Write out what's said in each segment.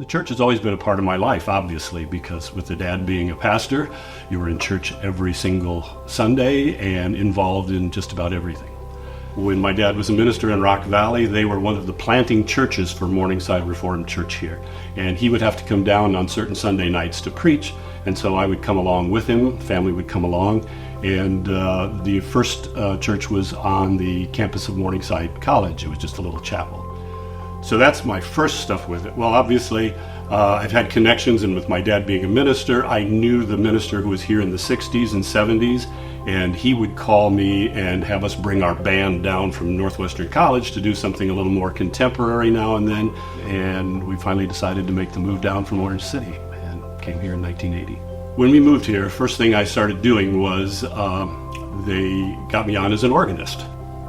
The church has always been a part of my life, obviously, because with the dad being a pastor, you were in church every single Sunday and involved in just about everything. When my dad was a minister in Rock Valley, they were one of the planting churches for Morningside Reformed Church here. And he would have to come down on certain Sunday nights to preach, and so I would come along with him, family would come along, and the first church was on the campus of Morningside College. It was just a little chapel. So that's my first stuff with it. Well, obviously, I've had connections, and with my dad being a minister, I knew the minister who was here in the 60s and 70s, and he would call me and have us bring our band down from Northwestern College to do something a little more contemporary now and then, and we finally decided to make the move down from Orange City and came here in 1980. When we moved here, first thing I started doing was they got me on as an organist,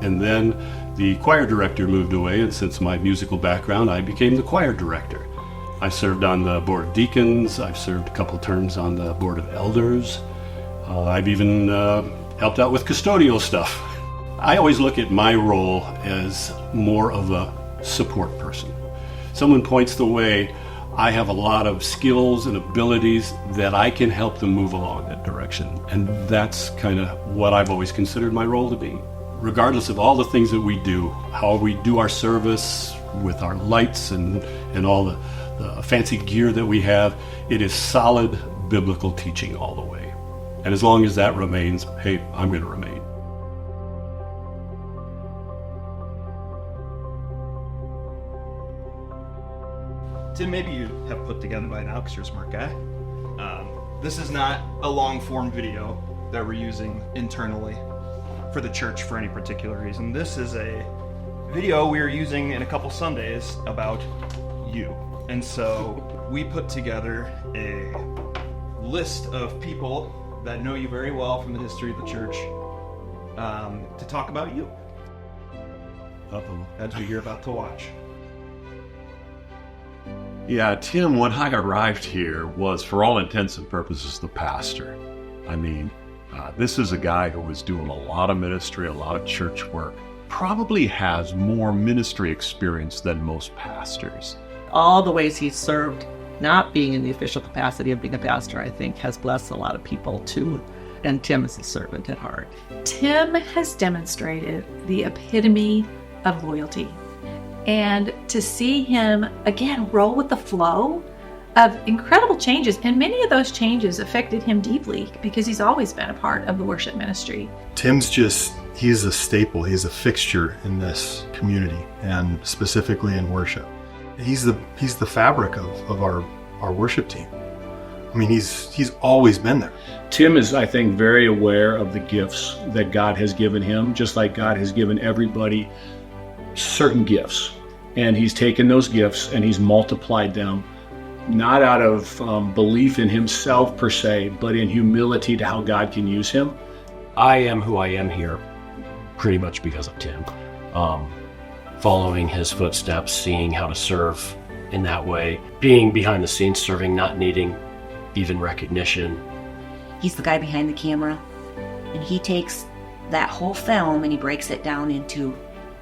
and then the choir director moved away, and since my musical background, I became the choir director. I served on the board of deacons. I've served a couple terms on the board of elders. I've even helped out with custodial stuff. I always look at my role as more of a support person. Someone points the way, I have a lot of skills and abilities that I can help them move along that direction. And that's kind of what I've always considered my role to be. Regardless of all the things that we do, how we do our service with our lights and all the fancy gear that we have, it is solid biblical teaching all the way. And as long as that remains, hey, I'm going to remain. Tim, maybe you have put together by now because you're a smart guy. This is not a long-form video that we're using internally for the church for any particular reason. This is a video we are using in a couple Sundays about you. And so we put together a list of people that know you very well from the history of the church to talk about you. As you're about to watch. Yeah, Tim, when I arrived here, was for all intents and purposes the pastor. I mean, this is a guy who was doing a lot of ministry, a lot of church work, probably has more ministry experience than most pastors. All the ways he's served, not being in the official capacity of being a pastor, I think has blessed a lot of people too. And Tim is a servant at heart. Tim has demonstrated the epitome of loyalty. And to see him, again, roll with the flow of incredible changes, and many of those changes affected him deeply because he's always been a part of the worship ministry. Tim's he's a staple, he's a fixture in this community, and specifically in worship. He's the fabric of our worship team. I mean, he's always been there. Tim is, I think, very aware of the gifts that God has given him, just like God has given everybody certain gifts. And he's taken those gifts and he's multiplied them, not out of belief in himself per se, but in humility to how God can use him. I am who I am here pretty much because of Tim. Following his footsteps, seeing how to serve in that way, being behind the scenes serving, not needing even recognition. He's the guy behind the camera, and he takes that whole film and he breaks it down into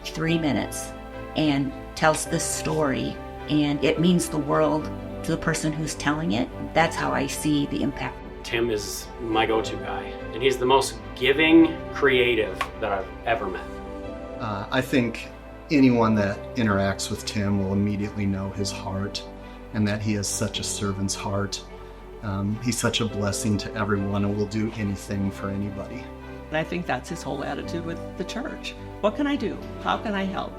3 minutes and tells this story, and it means the world to the person who's telling it. That's how I see the impact. Tim is my go-to guy, and he's the most giving creative that I've ever met. I think anyone that interacts with Tim will immediately know his heart, and that he has such a servant's heart. He's such a blessing to everyone and will do anything for anybody. And I think that's his whole attitude with the church. What can I do? How can I help?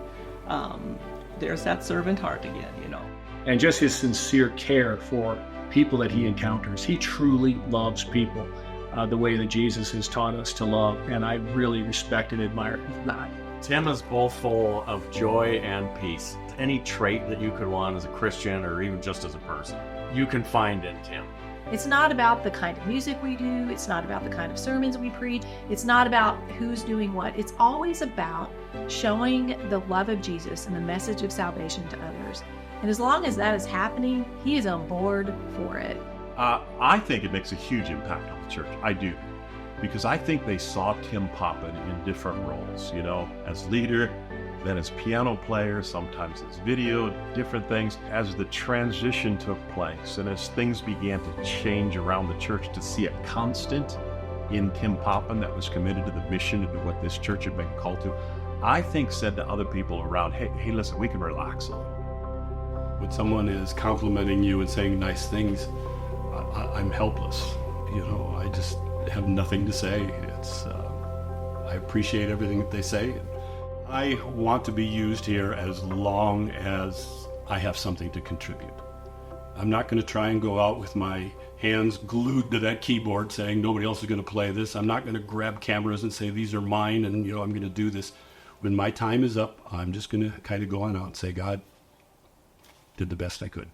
There's that servant heart again, you know. And just his sincere care for people that he encounters. He truly loves people the way that Jesus has taught us to love, and I really respect and admire that. Tim is both full of joy and peace. Any trait that you could want as a Christian or even just as a person, you can find in Tim. It's not about the kind of music we do. It's not about the kind of sermons we preach. It's not about who's doing what. It's always about showing the love of Jesus and the message of salvation to others. And as long as that is happening, he is on board for it. I think it makes a huge impact on the church. I do. Because I think they saw Tim Poppen in different roles. You know, as leader, then as piano player, sometimes as video, different things. As the transition took place and as things began to change around the church, to see a constant in Tim Poppen that was committed to the mission and to what this church had been called to, I think said to other people around, hey, listen, we can relax a little. When someone is complimenting you and saying nice things, I'm helpless. I just have nothing to say. I appreciate everything that they say. I want to be used here as long as I have something to contribute. I'm not going to try and go out with my hands glued to that keyboard saying nobody else is going to play this. I'm not going to grab cameras and say these are mine and I'm going to do this. When my time is up, I'm just going to kind of go on out and say, God, did the best I could.